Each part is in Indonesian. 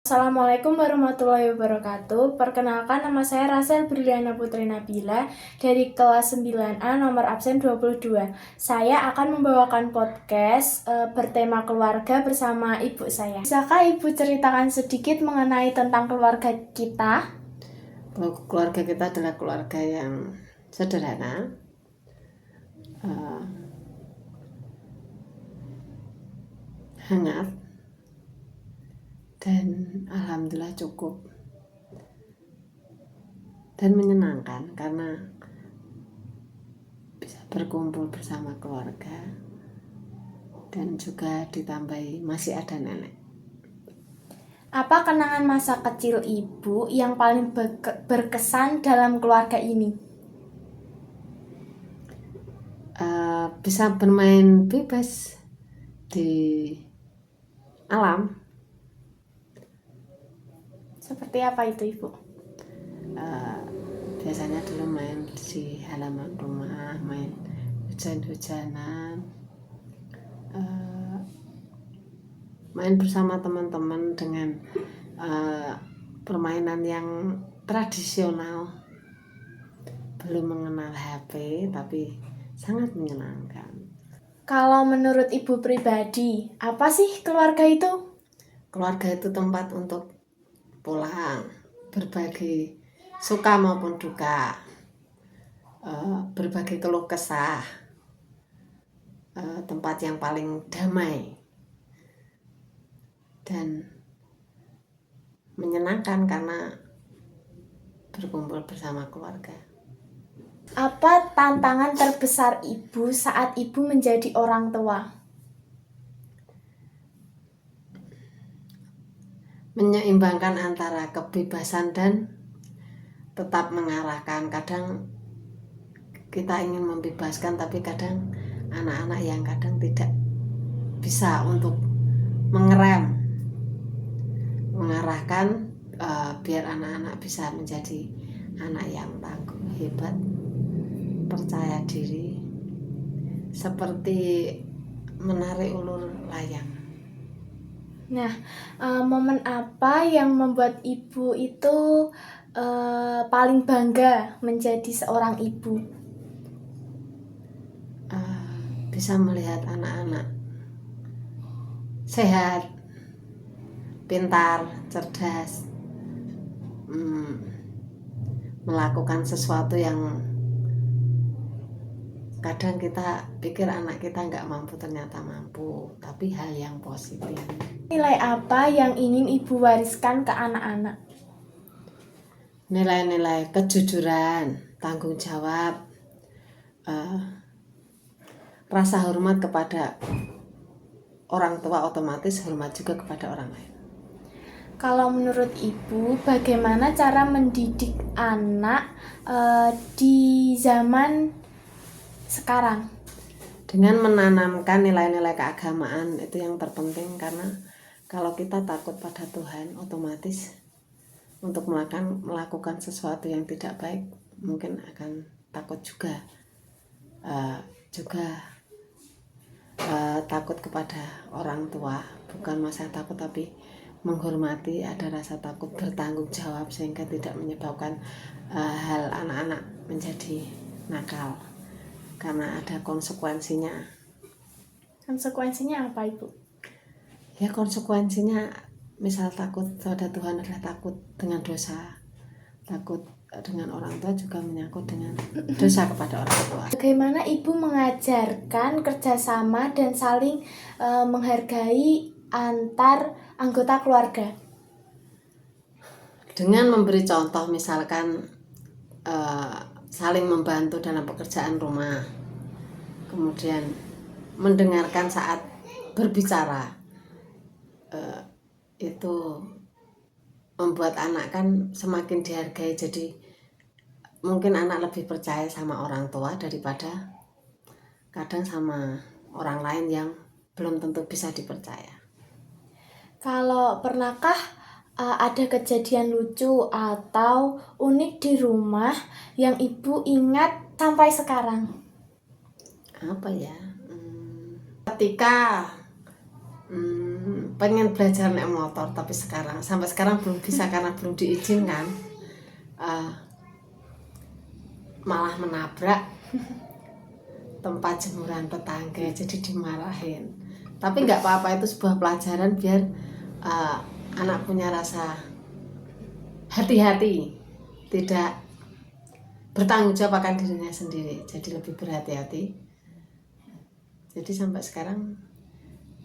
Assalamualaikum warahmatullahi wabarakatuh. Perkenalkan, nama saya Rasel Briliana Putri Nabila dari kelas 9A nomor absen 22. Saya akan membawakan podcast bertema keluarga bersama ibu saya. Bisakah ibu ceritakan sedikit mengenai tentang keluarga kita? Keluarga kita adalah keluarga yang sederhana, hangat, dan alhamdulillah cukup dan menyenangkan karena bisa berkumpul bersama keluarga dan juga ditambahi masih ada nenek. Apa kenangan masa kecil ibu yang paling berkesan dalam keluarga ini? Bisa bermain bebas di alam. Seperti apa itu ibu? Biasanya dulu main di halaman rumah, main hujan-hujanan, main bersama teman-teman dengan permainan yang tradisional, belum mengenal HP tapi sangat menyenangkan. Kalau menurut ibu pribadi, apa sih keluarga itu? Keluarga itu tempat untuk pulang, berbagi suka maupun duka, berbagi keluh kesah, tempat yang paling damai dan menyenangkan karena berkumpul bersama keluarga. Apa tantangan terbesar ibu saat ibu menjadi orang tua? Menyeimbangkan antara kebebasan dan tetap mengarahkan. Kadang kita ingin membebaskan tapi kadang anak-anak yang kadang tidak bisa untuk mengerem, mengarahkan biar anak-anak bisa menjadi anak yang tangguh, hebat, percaya diri, seperti menarik ulur layang. Nah, momen apa yang membuat ibu itu paling bangga menjadi seorang ibu? Bisa melihat anak-anak sehat, pintar, cerdas, melakukan sesuatu yang kadang kita pikir anak kita nggak mampu, ternyata mampu, tapi hal yang positif. Nilai apa yang ingin ibu wariskan ke anak-anak? Nilai-nilai kejujuran, tanggung jawab, rasa hormat kepada orang tua, otomatis hormat juga kepada orang lain. Kalau menurut ibu, bagaimana cara mendidik anak di zaman sekarang? Dengan menanamkan nilai-nilai keagamaan, itu yang terpenting, karena kalau kita takut pada Tuhan, otomatis untuk melakukan sesuatu yang tidak baik mungkin akan takut juga. Takut kepada orang tua, bukan masalah takut tapi menghormati, ada rasa takut, bertanggung jawab, sehingga tidak menyebabkan hal anak-anak menjadi nakal karena ada konsekuensinya. Konsekuensinya apa ibu? Ya, konsekuensinya misal takut pada Tuhan adalah takut dengan dosa, takut dengan orang tua juga menyangkut dengan dosa kepada orang tua. Bagaimana ibu mengajarkan kerjasama dan saling menghargai antar anggota keluarga? Dengan memberi contoh, misalkan saling membantu dalam pekerjaan rumah, kemudian mendengarkan saat berbicara, itu membuat anak kan semakin dihargai. Jadi mungkin anak lebih percaya sama orang tua daripada kadang sama orang lain yang belum tentu bisa dipercaya. Kalau pernahkah ada kejadian lucu atau unik di rumah yang ibu ingat sampai sekarang? Apa ya? Ketika pengen belajar naik motor, tapi sampai sekarang belum bisa karena belum diizinkan. Malah menabrak tempat jemuran tetangga, jadi dimarahin. Tapi nggak apa-apa, itu sebuah pelajaran biar anak punya rasa hati-hati, tidak bertanggung jawab akan dirinya sendiri, jadi lebih berhati-hati. Jadi sampai sekarang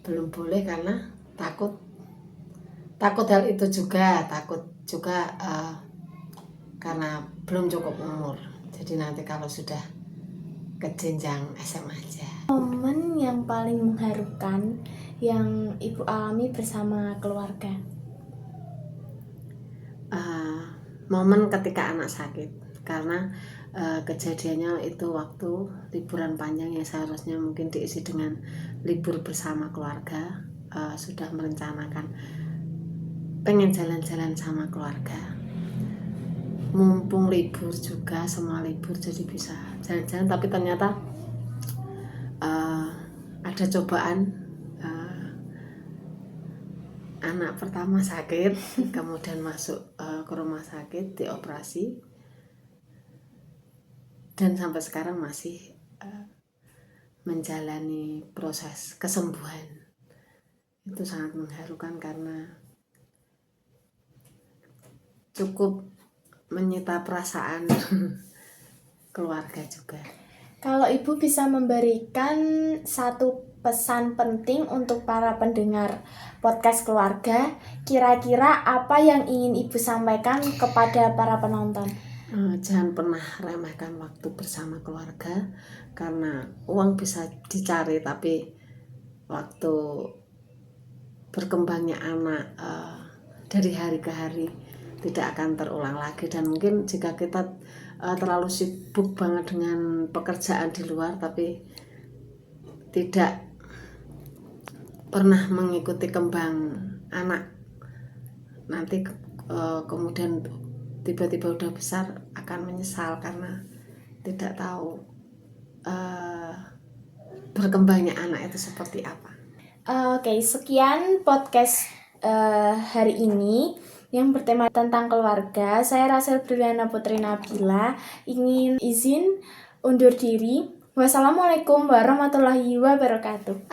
belum boleh karena takut hal itu juga, takut juga karena belum cukup umur. Jadi nanti kalau sudah ke jenjang SMA aja. Momen yang paling mengharukan yang Ibu alami bersama keluarga? Momen ketika anak sakit, karena kejadiannya itu waktu liburan panjang yang seharusnya mungkin diisi dengan libur bersama keluarga. Sudah merencanakan pengen jalan-jalan sama keluarga, mumpung libur juga, semua libur jadi bisa jalan-jalan. Tapi ternyata ada cobaan, anak pertama sakit, kemudian masuk ke rumah sakit, dioperasi, dan sampai sekarang masih menjalani proses kesembuhan. Itu sangat mengharukan karena cukup menyita perasaan keluarga juga. Kalau Ibu bisa memberikan satu pesan penting untuk para pendengar podcast keluarga, kira-kira apa yang ingin Ibu sampaikan kepada para penonton? Jangan pernah remehkan waktu bersama keluarga, karena uang bisa dicari, tapi waktu berkembangnya anak dari hari ke hari tidak akan terulang lagi. Dan mungkin jika kita terlalu sibuk banget dengan pekerjaan di luar tapi tidak pernah mengikuti kembang anak, nanti kemudian tiba-tiba udah besar akan menyesal karena tidak tahu berkembangnya anak itu seperti apa. Oke, sekian podcast hari ini yang bertema tentang keluarga. Saya Rasel Briliana Putri Nabila ingin izin undur diri. Wassalamualaikum warahmatullahi wabarakatuh.